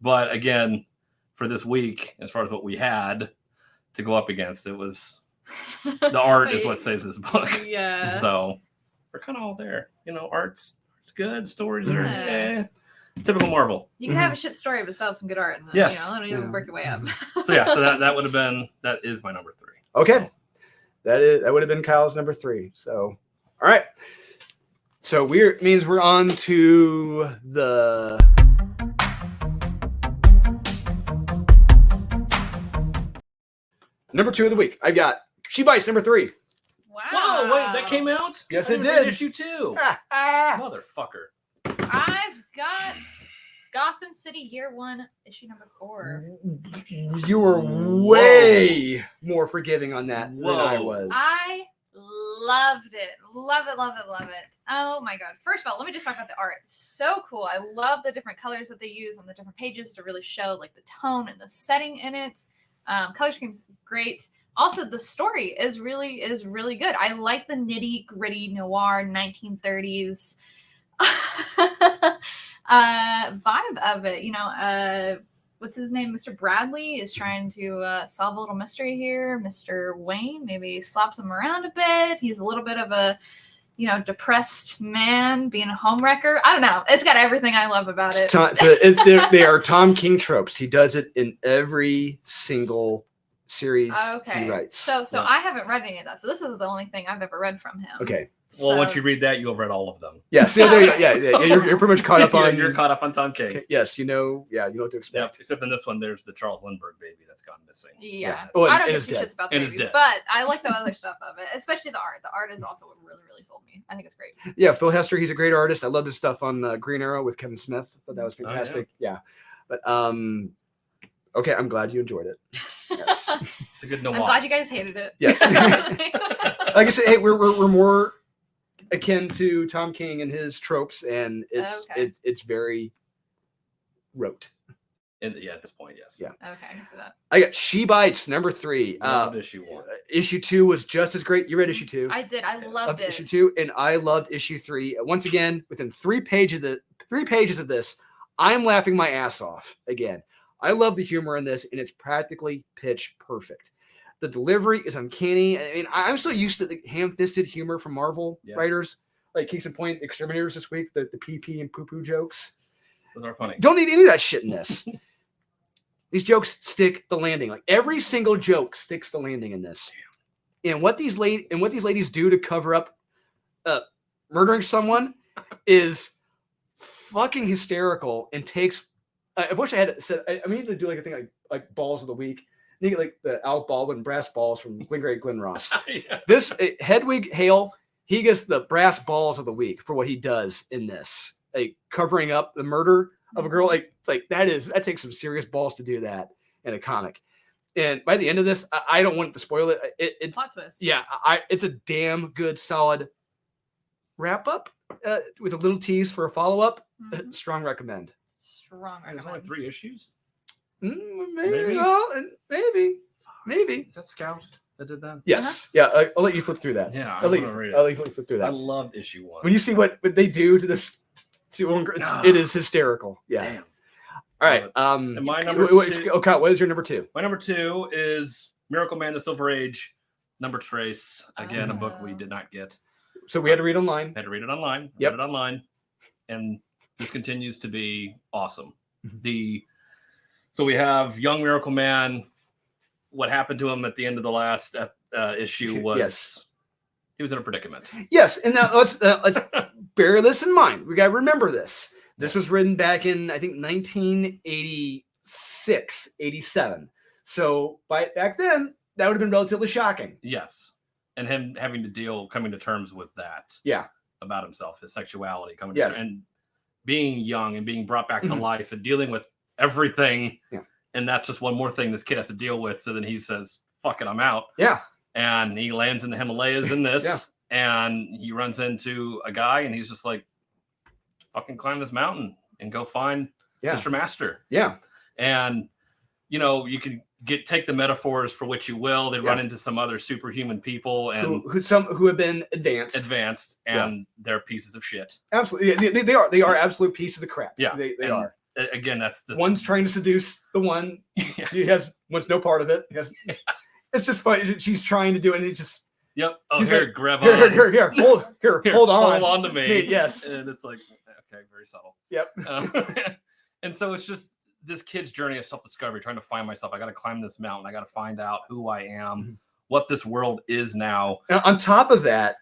Speaker 3: But again, for this week, as far as what we had to go up against, it was the art is what saves this book.
Speaker 2: Yeah.
Speaker 3: So we're kind of all there. Art's good. Stories are
Speaker 2: Yeah.
Speaker 3: typical Marvel.
Speaker 2: You can have a shit story, but still have some good art. And then,
Speaker 3: Yes.
Speaker 2: you work your way up.
Speaker 3: So yeah, so that would have been, that is my number 3.
Speaker 1: Okay.
Speaker 3: So,
Speaker 1: That would have been Kyle's number 3. So all right. So means we're on to the number 2 of the week. I got She Bites number 3.
Speaker 2: Wow.
Speaker 3: whoa, wait, that came out?
Speaker 1: Yes,
Speaker 3: I
Speaker 1: it
Speaker 3: didn't read
Speaker 1: did.
Speaker 3: Issue 2.
Speaker 1: Ah.
Speaker 3: Motherfucker.
Speaker 2: I've got Gotham City Year 1, issue number 4.
Speaker 1: You were way more forgiving on that than I
Speaker 3: Whoa.
Speaker 1: was.
Speaker 2: I loved it. Love it, love it, love it. Oh my god. First of all, let me just talk about the art. It's so cool. I love the different colors that they use on the different pages to really show like the tone and the setting in it. Color scheme's great. Also, the story is really good. I like the nitty gritty noir 1930s vibe of it. You know, what's his name? Mr. Bradley is trying to solve a little mystery here. Mr. Wayne maybe slaps him around a bit. He's a little bit of a, you know, depressed man being a homewrecker. I don't know. It's got everything I love about it.
Speaker 1: They are Tom King tropes. He does it in every single series he writes.
Speaker 2: So I haven't read any of that. So this is the only thing I've ever read from him.
Speaker 1: Okay.
Speaker 3: Well, once you read that, you'll have read all of them.
Speaker 1: Yes. Yeah, there you go. Yeah. You're pretty much caught up on.
Speaker 3: You're caught up on Tom King.
Speaker 1: Okay, yes, you know what to expect.
Speaker 3: Yep, except in this one, there's the Charles Lindbergh baby that's gone missing.
Speaker 2: Yeah.
Speaker 1: Oh,
Speaker 2: I don't
Speaker 1: and
Speaker 2: give
Speaker 1: it's
Speaker 2: two
Speaker 1: dead.
Speaker 2: shits about the
Speaker 3: And it's
Speaker 2: baby,
Speaker 3: dead.
Speaker 2: but I like the other stuff of it, especially the art. The art is also what really sold me. I think it's great.
Speaker 1: Yeah, Phil Hester, he's a great artist. I love his stuff on Green Arrow with Kevin Smith. I thought that was
Speaker 3: Oh, yeah.
Speaker 1: fantastic. Yeah. But okay, I'm glad you enjoyed it. Yes.
Speaker 3: It's a good
Speaker 2: I'm
Speaker 3: noir.
Speaker 2: glad you guys hated it.
Speaker 1: Yes. Like I said, hey, we're more akin to Tom King and his tropes, and it's very rote.
Speaker 3: At this point, yes.
Speaker 1: Yeah.
Speaker 2: Okay, I can see that.
Speaker 1: I got She Bites number 3.
Speaker 3: Loved issue 1.
Speaker 1: Issue 2 was just as great. You read issue 2.
Speaker 2: I did. I loved it.
Speaker 1: Issue 2, and I loved issue 3. Once again, within 3 pages of this, I'm laughing my ass off again. I love the humor in this, and it's practically pitch perfect. The delivery is uncanny. I mean, I'm so used to the ham-fisted humor from Marvel writers, like case in point, Exterminators this week, the pee and poo-poo jokes.
Speaker 3: Those are funny.
Speaker 1: Don't need any of that shit in this. These jokes stick the landing. Like every single joke sticks the landing in this. And what these ladies do to cover up murdering someone is fucking hysterical and takes. I wish I had said. I need to do like a thing like balls of the week. I think like the Alec Baldwin brass balls from Glenn Ross.
Speaker 3: Yeah.
Speaker 1: This Hedwig Hale, he gets the brass balls of the week for what he does in this, like covering up the murder of a girl. Like it's like that takes some serious balls to do that in a comic. And by the end of this, I don't want to spoil it. It's
Speaker 2: Plot twist.
Speaker 1: yeah, it's a damn good, solid wrap up with a little tease for a follow up.
Speaker 2: Mhm.
Speaker 1: Strong recommend.
Speaker 2: Strong.
Speaker 3: There's only 3 issues.
Speaker 1: Maybe. Maybe.
Speaker 3: Is that Scout that did that?
Speaker 1: Yes. Yeah. I'll let you flip through that.
Speaker 3: Yeah,
Speaker 1: I'll let you flip through
Speaker 3: I
Speaker 1: that.
Speaker 3: loved issue 1.
Speaker 1: When you see what they do to this, it is hysterical. Yeah.
Speaker 3: Damn.
Speaker 1: All right.
Speaker 3: And my number two.
Speaker 1: Okay. What is your number 2?
Speaker 3: My number 2 is Miracle Man: The Silver Age, Number Trace. Again, a book we did not get.
Speaker 1: So we had to read online.
Speaker 3: Had to read it online.
Speaker 1: Yep.
Speaker 3: Read it online, and this continues to be awesome. So we have young Miracle Man. What happened to him at the end of the last issue was he was in a predicament.
Speaker 1: Yes, and now let's bear this in mind. We got to remember this. This was written back in I think 1986, 87. So back then that would have been relatively shocking.
Speaker 3: Yes, and him having to coming to terms with that.
Speaker 1: Yeah,
Speaker 3: about himself, his sexuality, coming
Speaker 1: yes.
Speaker 3: to and being young and being brought back to life and dealing with everything.
Speaker 1: Yeah.
Speaker 3: And that's just one more thing this kid has to deal with. So then he says, fuck it, I'm out.
Speaker 1: Yeah.
Speaker 3: And he lands in the Himalayas in this.
Speaker 1: Yeah.
Speaker 3: And he runs into a guy and he's just like, fucking climb this mountain and go find Mr. Master.
Speaker 1: Yeah. And,
Speaker 3: you know, you can take the metaphors for which you will. They run into some other superhuman people and
Speaker 1: who have been advanced
Speaker 3: and they're pieces of shit.
Speaker 1: Absolutely. They are absolute pieces of crap.
Speaker 3: Yeah.
Speaker 1: They are.
Speaker 3: Again, that's the
Speaker 1: one's trying to seduce the one. He wants no part of it. It's just funny. She's trying to do it. And it's just.
Speaker 3: Yep. Oh,
Speaker 1: she's
Speaker 3: here,
Speaker 1: like,
Speaker 3: grab on.
Speaker 1: Here, hold on.
Speaker 3: Hold on to me.
Speaker 1: Yes.
Speaker 3: And it's like, okay, very subtle.
Speaker 1: Yep.
Speaker 3: And so it's just this kid's journey of self-discovery, trying to find myself. I got to climb this mountain. I got to find out who I am, what this world is now.
Speaker 1: And on top of that,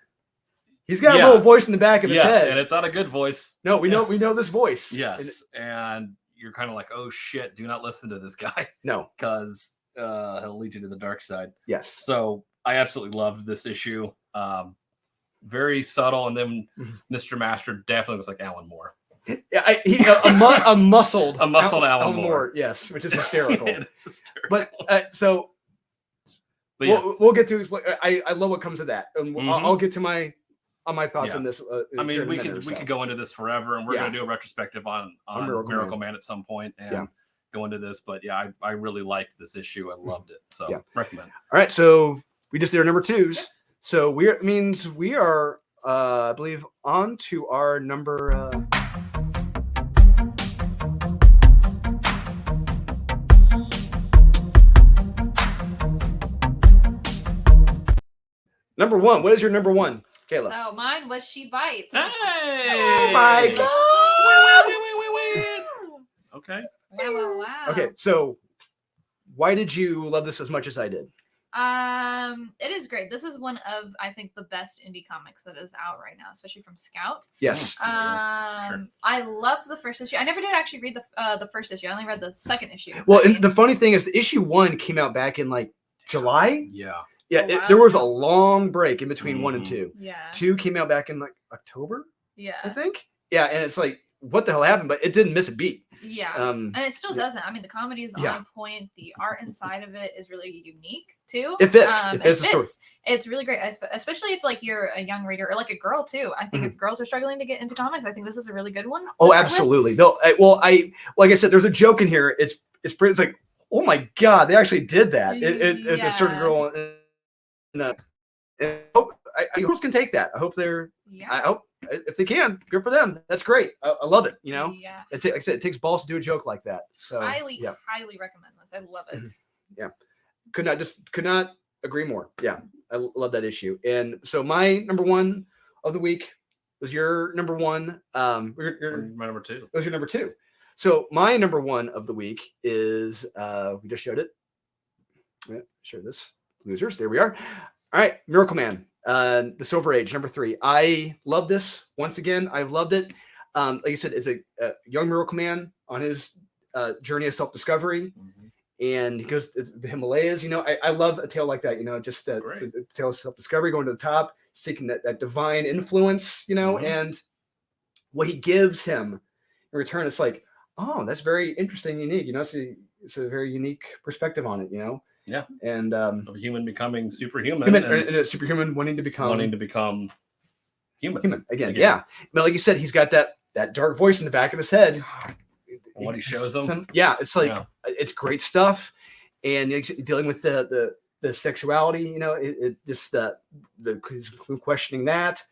Speaker 1: he's got a little voice in the back of his head.
Speaker 3: And it's not a good voice.
Speaker 1: No, we know this voice.
Speaker 3: Yes. And you're kind of like, oh shit, do not listen to this guy.
Speaker 1: No.
Speaker 3: Because he'll lead you to the dark side.
Speaker 1: Yes.
Speaker 3: So I absolutely loved this issue. Very subtle. And then Mr. Master definitely was like Alan Moore.
Speaker 1: Yeah, a muscled
Speaker 3: Alan Moore.
Speaker 1: Yes, which is hysterical.
Speaker 3: It's hysterical.
Speaker 1: But so
Speaker 3: But yes.
Speaker 1: we'll get to. I love what comes of that, and
Speaker 3: Mhm.
Speaker 1: I'll get to my thoughts
Speaker 3: Yeah.
Speaker 1: on this.
Speaker 3: I mean, we could go into this forever, and we're going to do a retrospective on Miracle Man at some point, and go into this. But yeah, I really liked this issue. I loved it. So recommend.
Speaker 1: All right, so we just did our number 2s. So it means we are, I believe, on to our number. Number 1. What is your number 1, Kayla?
Speaker 2: So mine was She Bites.
Speaker 3: Hey!
Speaker 1: Oh my God!
Speaker 3: Wait. Okay.
Speaker 2: Wow.
Speaker 1: Okay, so why did you love this as much as I did?
Speaker 2: It is great. This is one of, I think, the best indie comics that is out right now, especially from Scout.
Speaker 1: Yes.
Speaker 3: Sure.
Speaker 2: I love the first issue. I never did actually read the first issue. I only read the second issue.
Speaker 1: Well, and the funny thing is, the issue 1 came out back in like July.
Speaker 3: Yeah.
Speaker 1: Yeah,
Speaker 2: Oh, wow.
Speaker 1: there was a long break in between 1 and 2.
Speaker 2: Yeah.
Speaker 1: 2 came out back in like October, I
Speaker 2: Yeah.
Speaker 1: think. Yeah, and it's like, what the hell happened? But it didn't miss a beat.
Speaker 2: Yeah.
Speaker 1: Um,
Speaker 2: And it still doesn't. I mean, the comedy is
Speaker 1: Yeah.
Speaker 2: on point. The art inside of it is really unique too.
Speaker 1: It fits. It fits the story.
Speaker 2: It's really great, especially if like you're a young reader or like a girl too. I think if girls are struggling to get into comics, I think this is a really good one. to
Speaker 1: Oh,
Speaker 2: start with.
Speaker 1: absolutely. Though, like I said, there's a joke in here. It's pretty. It's like, oh my God, they actually did that. It's a certain
Speaker 2: Yeah.
Speaker 1: girl. And I hope girls can take that. I hope they're.
Speaker 2: Yeah.
Speaker 1: I hope if they can, good for them. That's great. I love it. You know,
Speaker 2: Yeah.
Speaker 1: like I said, it takes balls to do a joke like that. So
Speaker 2: Highly
Speaker 1: yeah,
Speaker 2: recommend this. I love it.
Speaker 1: could not agree more. Yeah, I love that issue. And so my number 1 of the week was your number 1.
Speaker 3: My number 2.
Speaker 1: It was your number 2. So my number 1 of the week is we just showed it. Yeah, share this. Losers. There we are. All right, Miracle Man, the Silver Age, number 3. I love this. Once again, I've loved it. Like you said, is a young Miracle Man on his journey of self-discovery, and he goes to the Himalayas. You know, I love a tale like that. You know, just that tale of self-discovery, going to the top, seeking that divine influence. You know, and what he gives him in return, it's like, oh, that's very interesting, unique. You know, so it's a very unique perspective on it. You know.
Speaker 3: Yeah.
Speaker 1: And
Speaker 3: of a human becoming superhuman.
Speaker 1: And a superhuman wanting to become
Speaker 3: human.
Speaker 1: Again. Yeah. But like you said, he's got that dark voice in the back of his head.
Speaker 3: What he shows them.
Speaker 1: Yeah. It's like, it's great stuff. And dealing with the sexuality, you know, it just the questioning that.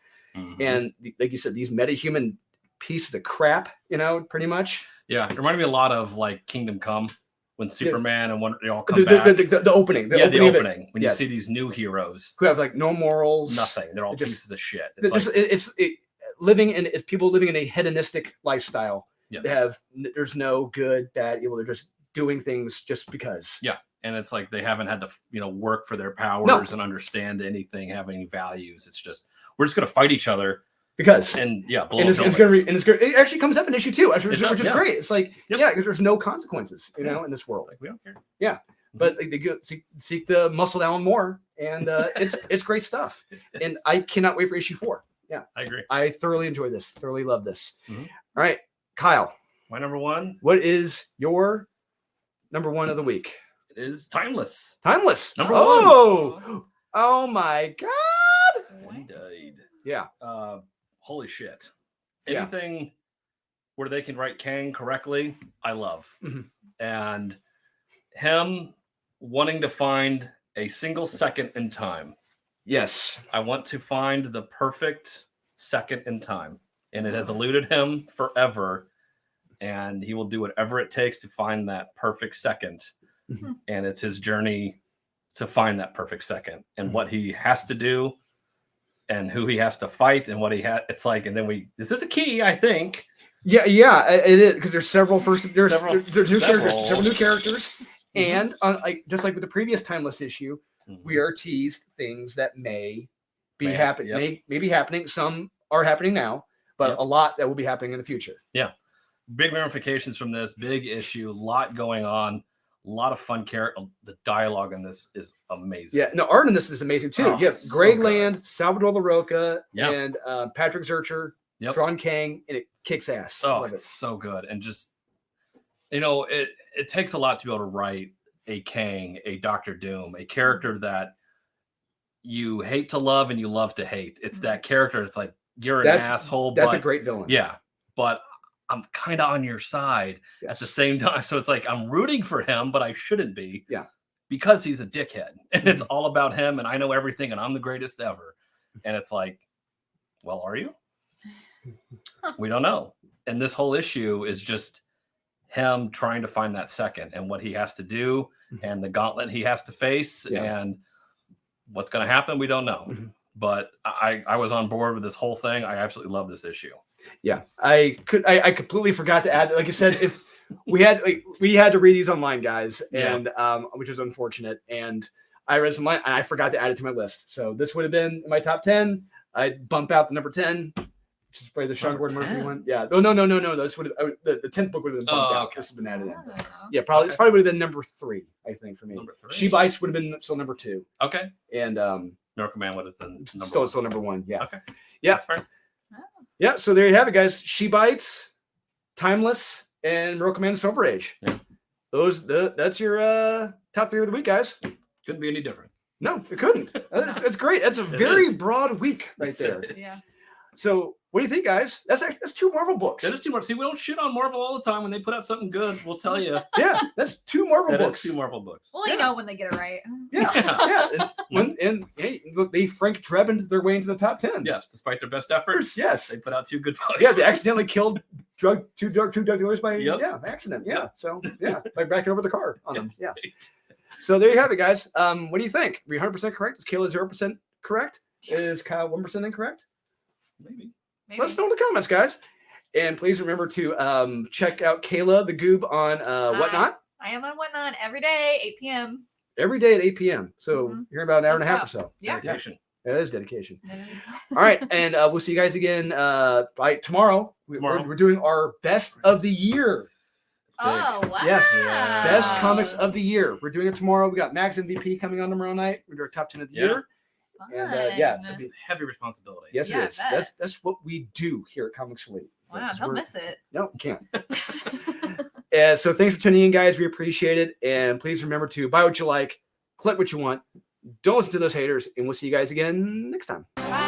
Speaker 1: And like you said, these meta-human pieces of crap, you know, pretty much.
Speaker 3: Yeah. It reminded me a lot of like Kingdom Come. When Superman and they all come back.
Speaker 1: The opening. The opening.
Speaker 3: When you see these new heroes.
Speaker 1: Who have like no morals.
Speaker 3: Nothing. They're all pieces of shit.
Speaker 1: It's people living in a hedonistic lifestyle.
Speaker 3: Yes.
Speaker 1: There's no good, bad, evil. They're just doing things just because.
Speaker 3: Yeah. And it's like they haven't had to, work for their powers and understand anything, have any values. It's just, we're just going to fight each other.
Speaker 1: Because it actually comes up in issue 2, which is great. It's like because there's no consequences, in this world.
Speaker 3: Like, we don't care.
Speaker 1: Yeah, but they go seek the muscled Alan Moore, and it's great stuff. And I cannot wait for issue 4. Yeah,
Speaker 3: I agree.
Speaker 1: I thoroughly enjoy this. Thoroughly love this. All right, Kyle.
Speaker 3: My number 1.
Speaker 1: What is your number 1 of the week?
Speaker 3: It is Timeless.
Speaker 1: Timeless.
Speaker 3: Number
Speaker 1: 1. Oh my God.
Speaker 3: Indeed.
Speaker 1: Yeah.
Speaker 3: Holy shit. Anything where they can write Kang correctly, I love. And him wanting to find a single second in time.
Speaker 1: Yes.
Speaker 3: I want to find the perfect second in time. And it has eluded him forever. And he will do whatever it takes to find that perfect second. And it's his journey to find that perfect second. And what he has to do. And who he has to fight and what he had. It's like, and then this is a key, I think. Yeah,
Speaker 1: it is because there's several new characters, and just like with the previous Timeless issue, we are teased things that may be happening, may be happening. Some are happening now, but a lot that will be happening in the future.
Speaker 3: Yeah, big ramifications from this big issue. A lot going on. A lot of fun character. The dialogue in this is amazing.
Speaker 1: Yeah, art in this is amazing too.
Speaker 3: Oh,
Speaker 1: Greg
Speaker 3: so
Speaker 1: Land, Salvador LaRocca,
Speaker 3: Yep.
Speaker 1: and Patrick Zurcher
Speaker 3: Yep.
Speaker 1: drawn Kang, and it kicks ass.
Speaker 3: Oh,
Speaker 1: Love
Speaker 3: it's
Speaker 1: it.
Speaker 3: so good. And just, it takes a lot to be able to write a Kang, a Doctor Doom, a character that you hate to love and you love to hate. It's that character. It's like, you're an asshole.
Speaker 1: That's
Speaker 3: but,
Speaker 1: a great villain.
Speaker 3: Yeah. But I'm kind of on your side at the same time. So it's like, I'm rooting for him, but I shouldn't be.
Speaker 1: Yeah.
Speaker 3: Because he's a dickhead. And it's all about him. And I know everything. And I'm the greatest ever. And it's like, well, are you? We don't know. And this whole issue is just him trying to find that second and what he has to do and the gauntlet he has to face and what's going to happen. We don't know. But I was on board with this whole thing. I absolutely love this issue.
Speaker 1: Yeah, I completely forgot to add. Like I said, if we had to read these online, guys, and which is unfortunate. And I read some, and I forgot to add it to my list. So this would have been in my top 10. I'd bump out the number 10, which is probably the Sean Gordon Murphy one. Yeah. Oh no. This would have the 10th book would have been bumped out. This has been added in. Yeah, probably it's probably would have been number 3. I think for me.
Speaker 3: Number 3.
Speaker 1: She Bites would have been still number 2.
Speaker 3: Okay.
Speaker 1: And
Speaker 3: Norcommand would have been
Speaker 1: still number 1. Yeah.
Speaker 3: Okay.
Speaker 1: Yeah.
Speaker 3: That's fair.
Speaker 1: Yeah. So there you have it, guys. She Bites, Timeless, and Mortal Command Silver Age.
Speaker 3: Yeah.
Speaker 1: That's your top 3 of the week, guys.
Speaker 3: Couldn't be any different.
Speaker 1: No, it couldn't. That's great. That's a very broad week right there.
Speaker 2: Yeah.
Speaker 1: So what do you think, guys? That's 2 Marvel books.
Speaker 3: That is 2 more. See, we don't shit on Marvel all the time. When they put out something good, we'll tell you.
Speaker 1: Yeah, that's 2 Marvel books.
Speaker 3: 2 Marvel books.
Speaker 2: Well, you know when they get it right.
Speaker 1: Yeah. And hey, look, they Frank Drebin their way into the top 10.
Speaker 3: Yes, despite their best efforts.
Speaker 1: Yes.
Speaker 3: They put out 2 good books.
Speaker 1: Yeah, they accidentally killed two drug dealers by accident. Yeah.
Speaker 3: Yep.
Speaker 1: So by backing over the car on them.
Speaker 3: Yes.
Speaker 1: Yeah. So there you have it, guys. What do you think? Are we 100% correct? Is Kayla 0% correct? Is Kyle 1% incorrect?
Speaker 3: Maybe.
Speaker 1: Let us know in the comments, guys. And please remember to check out Kayla the Goob on Whatnot.
Speaker 2: I am on Whatnot every day, 8 p.m.
Speaker 1: Every day at 8 p.m. So you're about an hour and a half or so.
Speaker 2: Yeah.
Speaker 3: Dedication.
Speaker 1: That is dedication. All right. And we'll see you guys again by tomorrow. We're doing our best of the year.
Speaker 2: Oh, wow.
Speaker 1: Yes. Best comics of the year. We're doing it tomorrow. We got Max MVP coming on tomorrow night. We're doing our top 10 of the year. And
Speaker 3: it's a heavy responsibility.
Speaker 1: Yes, it is. That's what we do here at Comics Elite.
Speaker 2: Wow, don't miss it.
Speaker 1: No, you can't. So thanks for tuning in, guys. We appreciate it. And please remember to buy what you like, collect what you want. Don't listen to those haters. And we'll see you guys again next time.
Speaker 2: Bye.